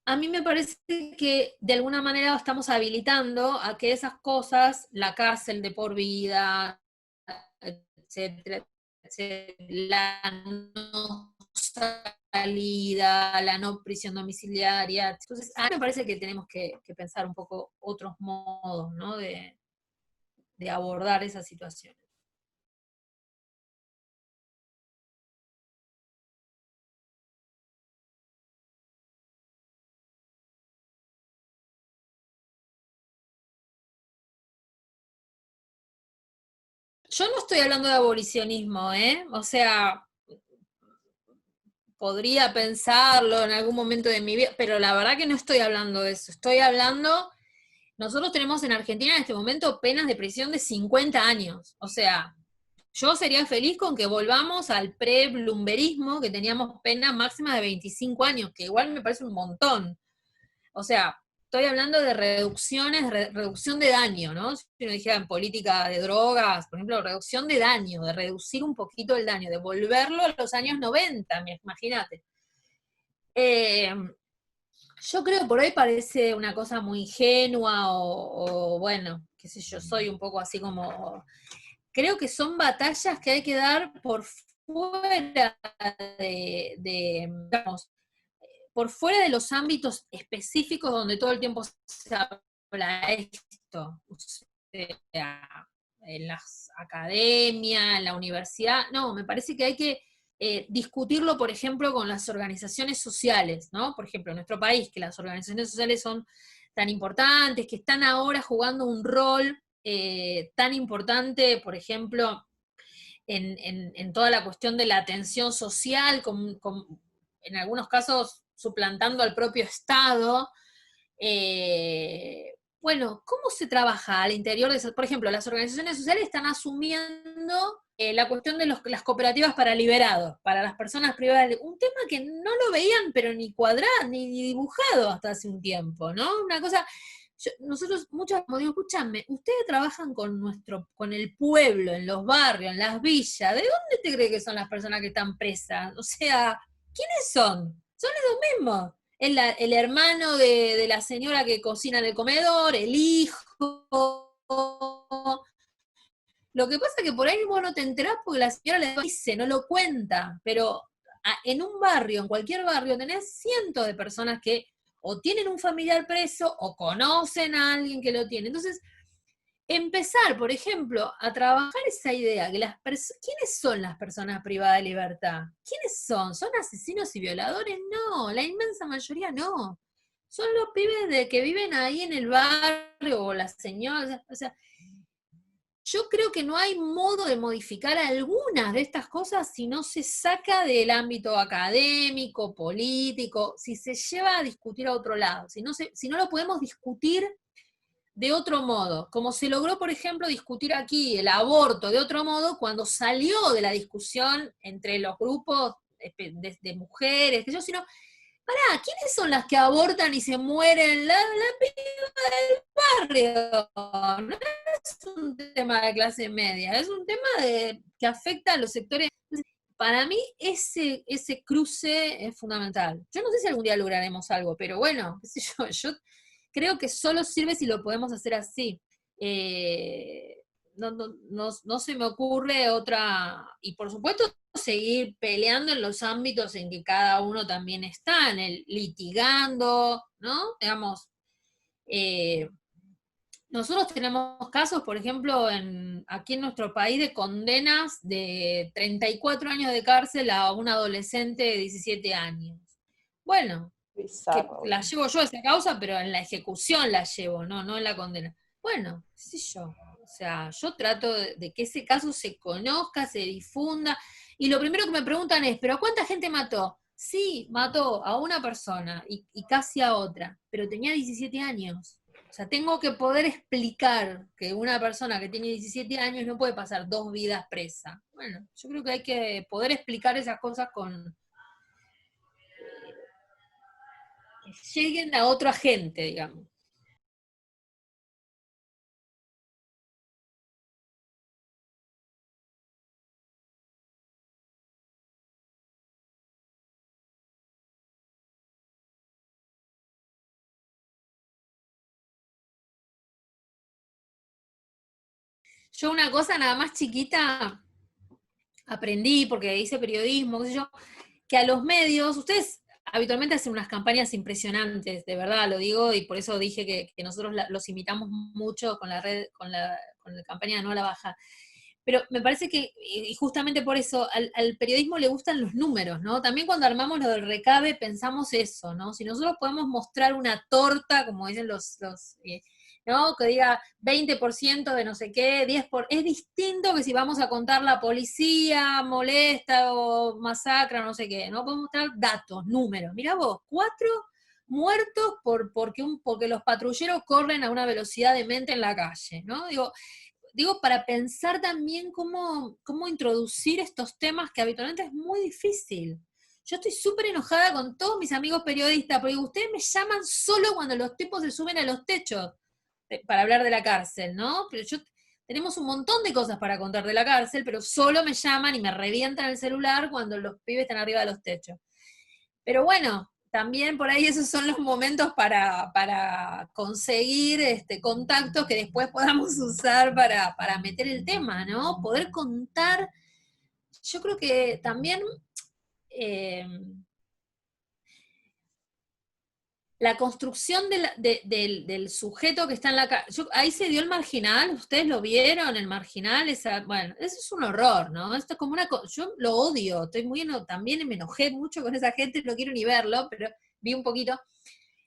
a mí me parece que de alguna manera estamos habilitando a que esas cosas, la cárcel de por vida, etcétera, la no salida, la no prisión domiciliaria. Entonces, a mí me parece que tenemos que pensar un poco otros modos, ¿no?, de abordar esas situaciones. Yo no estoy hablando de abolicionismo, o sea, podría pensarlo en algún momento de mi vida, pero la verdad que no estoy hablando de eso. Estoy hablando, nosotros tenemos en Argentina en este momento penas de prisión de 50 años. O sea, yo sería feliz con que volvamos al pre-blumberismo, que teníamos penas máximas de 25 años, que igual me parece un montón. O sea, estoy hablando de reducciones, reducción de daño, ¿no? Si uno dijera en política de drogas, por ejemplo, reducción de daño, de reducir un poquito el daño, de volverlo a los años 90, imagínate. Yo creo que por ahí parece una cosa muy ingenua o bueno, qué sé yo, soy un poco así como... Creo que son batallas que hay que dar por fuera digamos, por fuera de los ámbitos específicos donde todo el tiempo se habla esto, o sea, en las academias, en la universidad, no, me parece que hay que discutirlo, por ejemplo, con las organizaciones sociales, ¿no? Por ejemplo, en nuestro país, que las organizaciones sociales son tan importantes, que están ahora jugando un rol tan importante, por ejemplo, en toda la cuestión de la atención social, en algunos casos suplantando al propio Estado. Bueno, ¿cómo se trabaja al interior de eso? Por ejemplo, las organizaciones sociales están asumiendo la cuestión de las cooperativas para liberados, para las personas privadas, un tema que no lo veían pero ni cuadrado, ni dibujado hasta hace un tiempo, ¿no? Una cosa... nosotros, muchas, como digo, escúchame, ustedes trabajan con el pueblo, en los barrios, en las villas, ¿de dónde te cree que son las personas que están presas? O sea, ¿quiénes son? Son los mismos. El hermano de la señora que cocina en el comedor, el hijo. Lo que pasa es que por ahí vos no te enterás porque la señora le dice, no lo cuenta, pero en un barrio, en cualquier barrio, tenés cientos de personas que o tienen un familiar preso o conocen a alguien que lo tiene. Entonces, empezar, por ejemplo, a trabajar esa idea, que ¿quiénes son las personas privadas de libertad? ¿Quiénes son? ¿Son asesinos y violadores? No, la inmensa mayoría no. Son los pibes que viven ahí en el barrio, o las señoras, o sea, yo creo que no hay modo de modificar algunas de estas cosas si no se saca del ámbito académico, político, si se lleva a discutir a otro lado, si no lo podemos discutir de otro modo, como se logró, por ejemplo, discutir aquí el aborto de otro modo cuando salió de la discusión entre los grupos de mujeres, que yo, sino, pará, ¿quiénes son las que abortan y se mueren? La piba del barrio. No es un tema de clase media, es un tema que afecta a los sectores. Para mí ese cruce es fundamental. Yo no sé si algún día lograremos algo, pero bueno, qué sé yo creo que solo sirve si lo podemos hacer así. no se me ocurre otra, y por supuesto seguir peleando en los ámbitos en que cada uno también está, en el litigando, ¿no? Digamos, nosotros tenemos casos, por ejemplo, aquí en nuestro país de condenas de 34 años de cárcel a un adolescente de 17 años. Bueno, Bizarro. que la llevo yo esa causa, pero en la ejecución la llevo, no en la condena. Bueno, qué sé yo. O sea, yo trato de que ese caso se conozca, se difunda, y lo primero que me preguntan es, ¿pero cuánta gente mató? Sí, mató a una persona y casi a otra, pero tenía 17 años. O sea, tengo que poder explicar que una persona que tiene 17 años no puede pasar 2 vidas presa. Bueno, yo creo que hay que poder explicar esas cosas que lleguen a otra gente, digamos. Yo una cosa nada más chiquita aprendí, porque hice periodismo, qué sé yo, que a los medios, ustedes habitualmente hacen unas campañas impresionantes, de verdad lo digo, y por eso dije que nosotros los imitamos mucho con la red, con la campaña de No a la Baja. Pero me parece que, y justamente por eso, al periodismo le gustan los números, ¿no? También cuando armamos lo del recabe pensamos eso, ¿no? Si nosotros podemos mostrar una torta, como dicen ¿no? Que diga 20% de no sé qué, 10%, es distinto que si vamos a contar la policía molesta o masacra, no sé qué, ¿no? Podemos mostrar datos, números. Mirá vos, 4 muertos porque los patrulleros corren a una velocidad demente en la calle, ¿no? Digo, para pensar también cómo introducir estos temas que habitualmente es muy difícil. Yo estoy súper enojada con todos mis amigos periodistas, porque ustedes me llaman solo cuando los tipos se suben a los techos para hablar de la cárcel, ¿no? Pero tenemos un montón de cosas para contar de la cárcel, pero solo me llaman y me revientan el celular cuando los pibes están arriba de los techos. Pero bueno, también por ahí esos son los momentos para conseguir contactos que después podamos usar para meter el tema, ¿no? Poder contar, yo creo que también la construcción del sujeto que está en la cárcel, ahí se dio el marginal, ustedes lo vieron, el marginal, bueno, eso es un horror, ¿no? Esto es como yo lo odio, también me enojé mucho con esa gente, no quiero ni verlo, pero vi un poquito.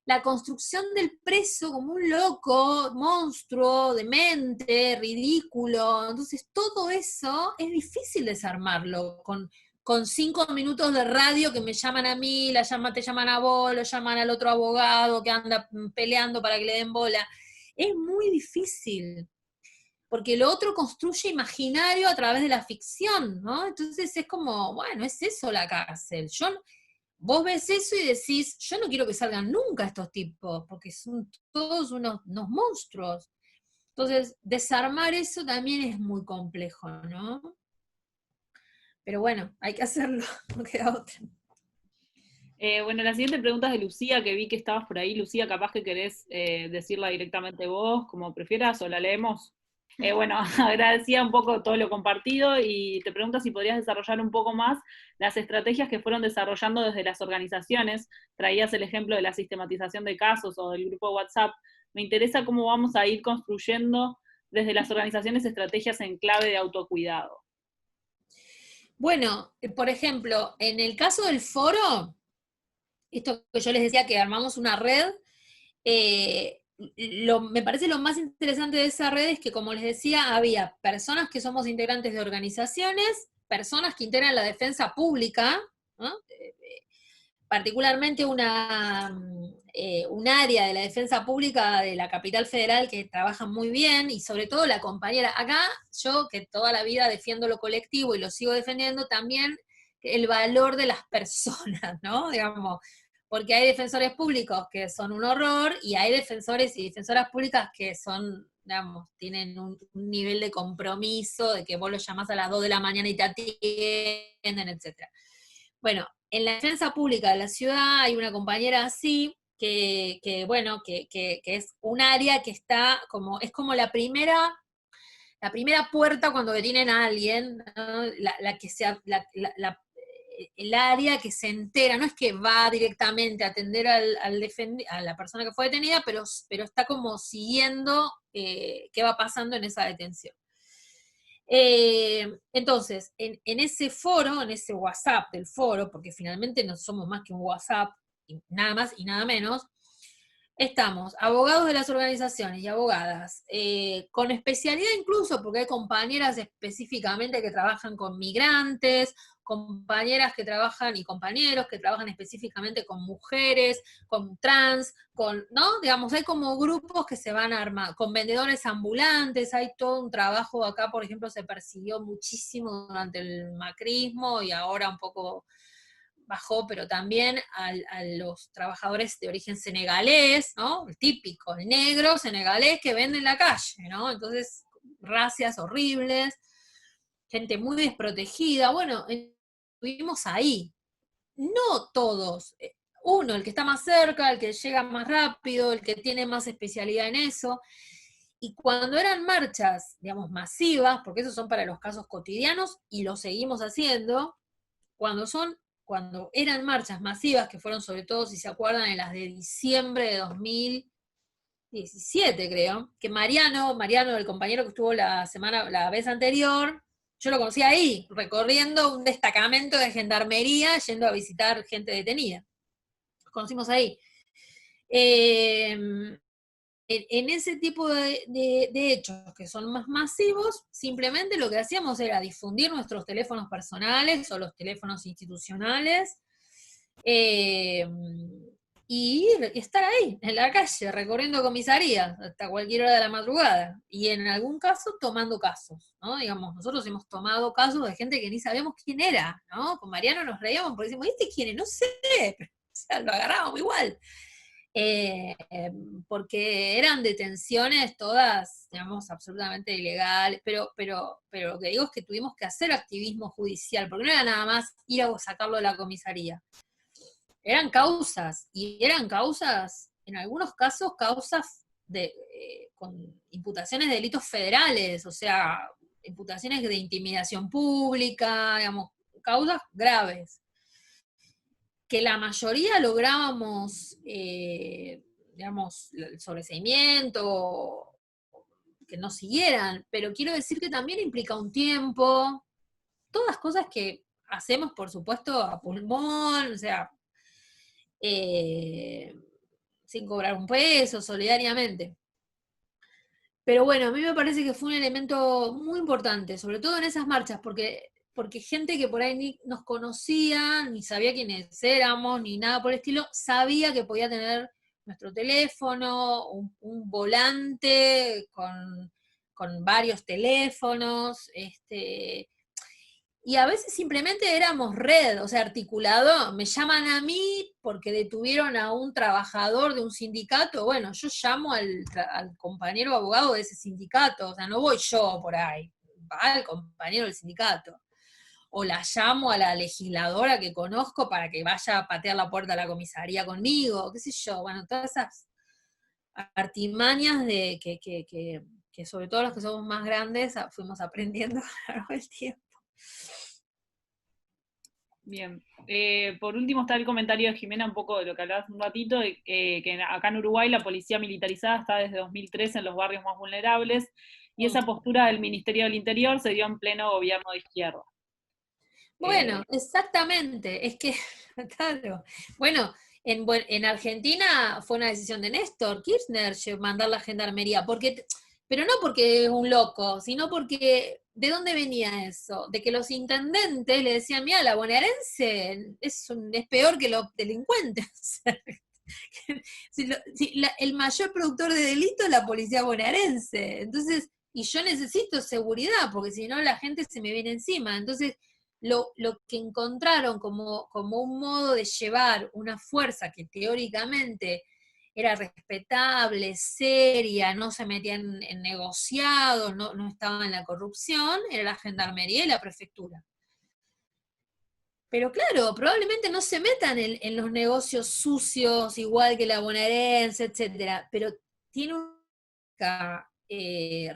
La construcción del preso como un loco, monstruo, demente, ridículo, entonces todo eso es difícil desarmarlo con 5 minutos de radio que me llaman a mí, te llaman a vos, lo llaman al otro abogado que anda peleando para que le den bola. Es muy difícil, porque lo otro construye imaginario a través de la ficción, ¿no? Entonces es como, bueno, es eso la cárcel. Vos ves eso y decís, yo no quiero que salgan nunca estos tipos, porque son todos unos monstruos. Entonces, desarmar eso también es muy complejo, ¿no? Pero bueno, hay que hacerlo, no queda otra. Bueno, la siguiente pregunta es de Lucía, que vi que estabas por ahí. Lucía, capaz que querés decirla directamente vos, como prefieras, o la leemos. Bueno, agradecía un poco todo lo compartido y te pregunto si podrías desarrollar un poco más las estrategias que fueron desarrollando desde las organizaciones. Traías el ejemplo de la sistematización de casos o del grupo WhatsApp. Me interesa cómo vamos a ir construyendo desde las organizaciones estrategias en clave de autocuidado. Bueno, por ejemplo, en el caso del foro, esto que yo les decía que armamos una red, me parece lo más interesante de esa red es que, como les decía, había personas que somos integrantes de organizaciones, personas que integran la defensa pública, ¿no? Particularmente un área de la defensa pública de la capital federal que trabaja muy bien, y sobre todo la compañera. Acá, yo que toda la vida defiendo lo colectivo y lo sigo defendiendo, también el valor de las personas, ¿no? Digamos, porque hay defensores públicos que son un horror, y hay defensores y defensoras públicas que son, digamos, tienen un nivel de compromiso, de que vos los llamás a las 2 de la mañana y te atienden, etc. Bueno, en la defensa pública de la ciudad hay una compañera así, que es un área que está es como la primera la primera puerta cuando detienen a alguien, ¿no? El área que se entera, no es que va directamente a atender a la persona que fue detenida, pero está como siguiendo qué va pasando en esa detención. Entonces, en ese foro, en ese WhatsApp del foro, porque finalmente no somos más que un WhatsApp, y nada más y nada menos, estamos abogados de las organizaciones y abogadas, con especialidad incluso, porque hay compañeras específicamente que trabajan con migrantes, compañeras que trabajan y compañeros que trabajan específicamente con mujeres, con trans, ¿no? Digamos, hay como grupos que se van a armar, con vendedores ambulantes, hay todo un trabajo acá, por ejemplo, se persiguió muchísimo durante el macrismo y ahora un poco bajó, pero también a los trabajadores de origen senegalés, ¿no? El típico, el negro senegalés que vende en la calle, ¿no? Entonces, racias horribles, gente muy desprotegida, bueno, estuvimos ahí. No todos, uno, el que está más cerca, el que llega más rápido, el que tiene más especialidad en eso, y cuando eran marchas, digamos, masivas, porque esos son para los casos cotidianos, y lo seguimos haciendo, cuando eran marchas masivas, que fueron sobre todo, si se acuerdan, en las de diciembre de 2017, creo, que Mariano, el compañero que estuvo la vez anterior, yo lo conocí ahí, recorriendo un destacamento de gendarmería, yendo a visitar gente detenida. Nos conocimos ahí. En ese tipo de hechos que son más masivos, simplemente lo que hacíamos era difundir nuestros teléfonos personales o los teléfonos institucionales, y estar ahí, en la calle, recorriendo comisarías hasta cualquier hora de la madrugada, y en algún caso tomando casos, ¿no? Digamos, nosotros hemos tomado casos de gente que ni sabíamos quién era, ¿no? Con Mariano nos reíamos porque decimos, ¿este quién es? No sé, pero, o sea, lo agarrábamos igual. Porque eran detenciones todas, digamos, absolutamente ilegales, pero lo que digo es que tuvimos que hacer activismo judicial, porque no era nada más ir a sacarlo de la comisaría. Eran causas, y eran causas, en algunos casos, causas con imputaciones de delitos federales, o sea, imputaciones de intimidación pública, digamos, causas graves, que la mayoría lográbamos, digamos, el sobreseimiento, que no siguieran, pero quiero decir que también implica un tiempo, todas cosas que hacemos, por supuesto, a pulmón, o sea, sin cobrar un peso, solidariamente. Pero bueno, a mí me parece que fue un elemento muy importante, sobre todo en esas marchas, porque gente que por ahí ni nos conocía, ni sabía quiénes éramos, ni nada por el estilo, sabía que podía tener nuestro teléfono, un volante con varios teléfonos, y a veces simplemente éramos red, o sea, articulado, me llaman a mí porque detuvieron a un trabajador de un sindicato, bueno, yo llamo al compañero abogado de ese sindicato, o sea, no voy yo por ahí, va el compañero del sindicato. O la llamo a la legisladora que conozco para que vaya a patear la puerta a la comisaría conmigo, qué sé yo, bueno, todas esas artimañas de que sobre todo los que somos más grandes fuimos aprendiendo a lo largo del tiempo. Bien. Por último está el comentario de Jimena, un poco de lo que hablabas un ratito, de que acá en Uruguay la policía militarizada está desde 2013 en los barrios más vulnerables, y esa postura del Ministerio del Interior se dio en pleno gobierno de izquierda. Bueno, exactamente, es que, claro, bueno, en Argentina fue una decisión de Néstor Kirchner mandar la gendarmería, pero no porque es un loco, sino porque, ¿de dónde venía eso? De que los intendentes le decían, mira, la bonaerense es peor que los delincuentes. El mayor productor de delitos es la policía bonaerense, entonces, y yo necesito seguridad, porque si no la gente se me viene encima, entonces lo que encontraron como un modo de llevar una fuerza que teóricamente era respetable, seria, no se metía en negociados, no estaba en la corrupción, era la gendarmería y la prefectura. Pero claro, probablemente no se metan en los negocios sucios, igual que la bonaerense, etcétera, pero tiene una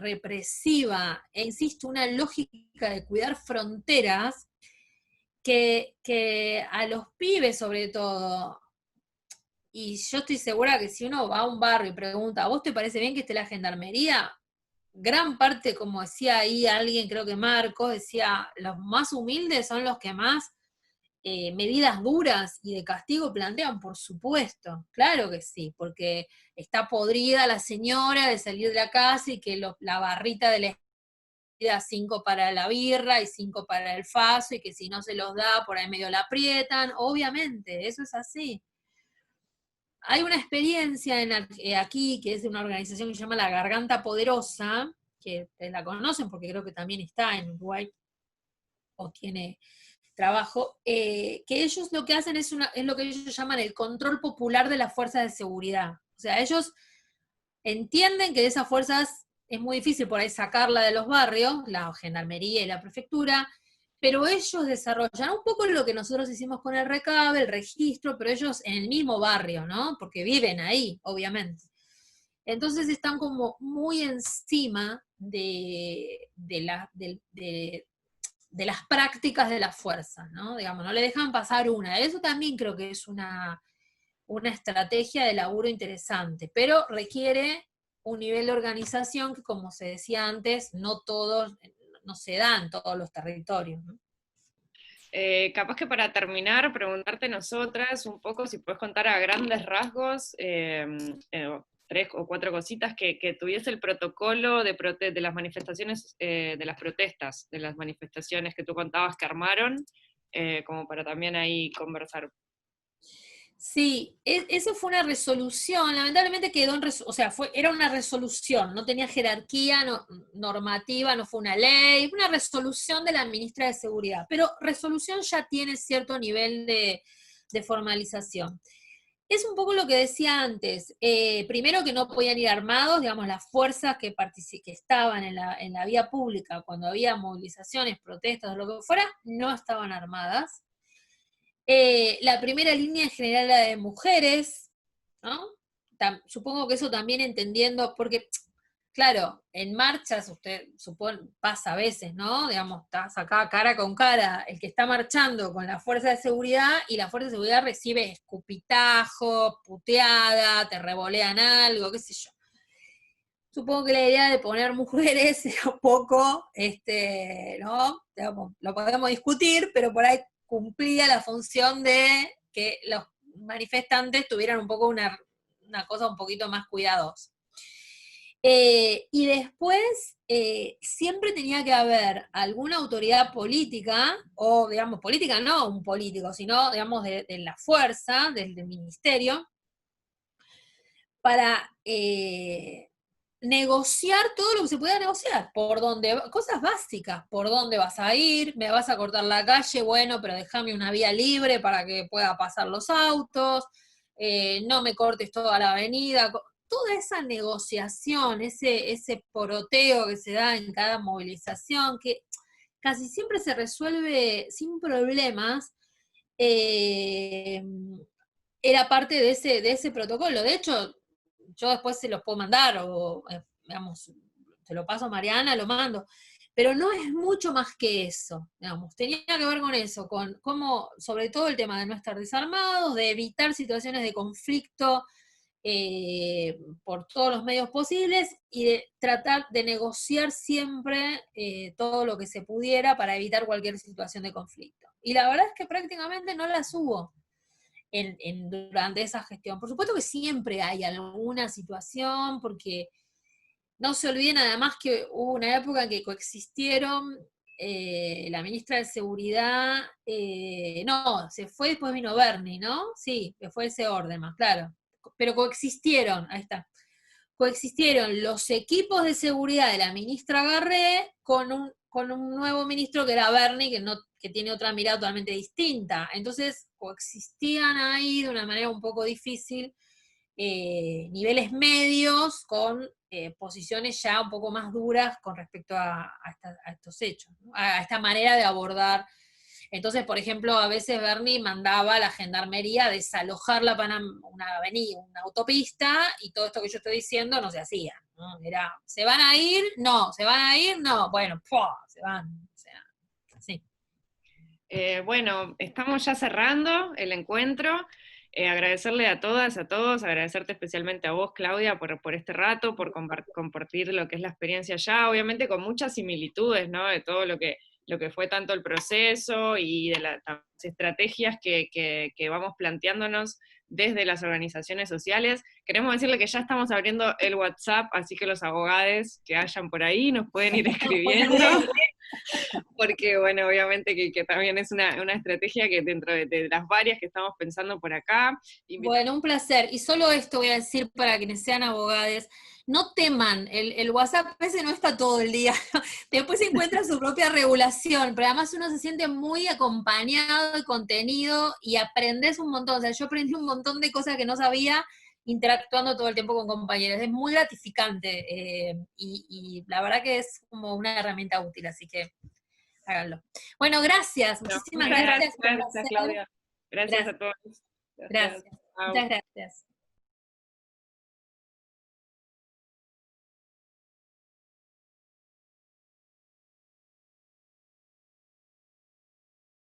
represiva, e insisto, una lógica de cuidar fronteras, que a los pibes sobre todo, y yo estoy segura que si uno va a un barrio y pregunta, ¿a vos te parece bien que esté la gendarmería? Gran parte, como decía ahí alguien, creo que Marcos, decía, los más humildes son los que más medidas duras y de castigo plantean, por supuesto, claro que sí, porque está podrida la señora de salir de la casa y que la barrita de la 5 para la birra y 5 para el faso, y que si no se los da, por ahí medio la aprietan, obviamente, eso es así. Hay una experiencia aquí, que es de una organización que se llama La Garganta Poderosa, que la conocen porque creo que también está en Uruguay, o tiene trabajo, que ellos lo que hacen es lo que ellos llaman el control popular de las fuerzas de seguridad. O sea, ellos entienden que de esas fuerzas es muy difícil por ahí sacarla de los barrios, la gendarmería y la prefectura, pero ellos desarrollan un poco lo que nosotros hicimos con el RECAB, el registro, pero ellos en el mismo barrio, ¿no? Porque viven ahí, obviamente. Entonces están como muy encima de las prácticas de las fuerzas, ¿no? Digamos, no le dejan pasar una. Eso también creo que es una estrategia de laburo interesante, pero requiere un nivel de organización que, como se decía antes, no se da en todos los territorios, ¿no? Capaz que para terminar, preguntarte nosotras un poco si puedes contar a grandes rasgos 3 o 4 cositas que tuviese el protocolo de las manifestaciones, de las protestas, de las manifestaciones que tú contabas que armaron, como para también ahí conversar. Sí, eso fue una resolución, lamentablemente quedó o sea, era una resolución, no tenía jerarquía normativa, no fue una ley, una resolución de la ministra de Seguridad, pero resolución ya tiene cierto nivel de formalización. Es un poco lo que decía antes, primero que no podían ir armados, digamos, las fuerzas que estaban en la vía pública cuando había movilizaciones, protestas o lo que fuera, no estaban armadas. La primera línea en general era de mujeres, ¿no? Supongo que eso también entendiendo, porque, claro, en marchas, usted pasa a veces, ¿no? Digamos, estás acá cara con cara, el que está marchando con la fuerza de seguridad, y la fuerza de seguridad recibe escupitajo, puteada, te revolean algo, qué sé yo. Supongo que la idea de poner mujeres era un poco, ¿no? Digamos, lo podemos discutir, pero por ahí cumplía la función de que los manifestantes tuvieran un poco una cosa un poquito más cuidadosa. Y después siempre tenía que haber alguna autoridad política, o digamos, política no un político, sino digamos de la fuerza, del ministerio, para negociar todo lo que se pueda negociar, cosas básicas, por dónde vas a ir, me vas a cortar la calle, bueno, pero déjame una vía libre para que pueda pasar los autos, no me cortes toda la avenida, toda esa negociación, ese poroteo que se da en cada movilización, que casi siempre se resuelve sin problemas, era parte de ese protocolo. De hecho, yo después se los puedo mandar, o digamos, se lo paso a Mariana, lo mando, pero no es mucho más que eso, digamos, tenía que ver con eso, con cómo, sobre todo el tema de no estar desarmados, de evitar situaciones de conflicto por todos los medios posibles, y de tratar de negociar siempre todo lo que se pudiera para evitar cualquier situación de conflicto. Y la verdad es que prácticamente no las hubo. Durante esa gestión. Por supuesto que siempre hay alguna situación, porque no se olviden además que hubo una época en que coexistieron la ministra de Seguridad, no, se fue, después vino Bernie, ¿no? Sí, que fue ese orden más, claro. Pero coexistieron, ahí está. Coexistieron los equipos de seguridad de la ministra Garré con un nuevo ministro que era Bernie, que tiene otra mirada totalmente distinta. Entonces coexistían ahí de una manera un poco difícil, niveles medios con posiciones ya un poco más duras con respecto a estos hechos, ¿no? A esta manera de abordar Entonces, por ejemplo, a veces Bernie mandaba a la gendarmería a desalojar una avenida, una autopista, y todo esto que yo estoy diciendo no se hacía, ¿no? Era, ¿se van a ir? No, ¿se van a ir? No, bueno, ¡pua! Se van, o sea, sí. Bueno, estamos ya cerrando el encuentro. Agradecerle a todas, a todos, agradecerte especialmente a vos, Claudia, por este rato, por compartir lo que es la experiencia ya, obviamente con muchas similitudes, ¿no? De todo lo que fue tanto el proceso y de las estrategias que vamos planteándonos desde las organizaciones sociales. Queremos decirle que ya estamos abriendo el WhatsApp, así que los abogados que hayan por ahí nos pueden ir escribiendo. Porque, bueno, obviamente que también es una estrategia que dentro de las varias que estamos pensando por acá. Bueno, un placer. Y solo esto voy a decir para quienes sean abogados, no teman, el WhatsApp ese no está todo el día, después se encuentra su propia regulación, pero además uno se siente muy acompañado de contenido y aprendes un montón. O sea, yo aprendí un montón de cosas que no sabía interactuando todo el tiempo con compañeros. Es muy gratificante y la verdad que es como una herramienta útil, así que háganlo. Bueno, gracias, muchísimas gracias. Gracias, Claudia. Gracias a todos. Gracias. Muchas gracias.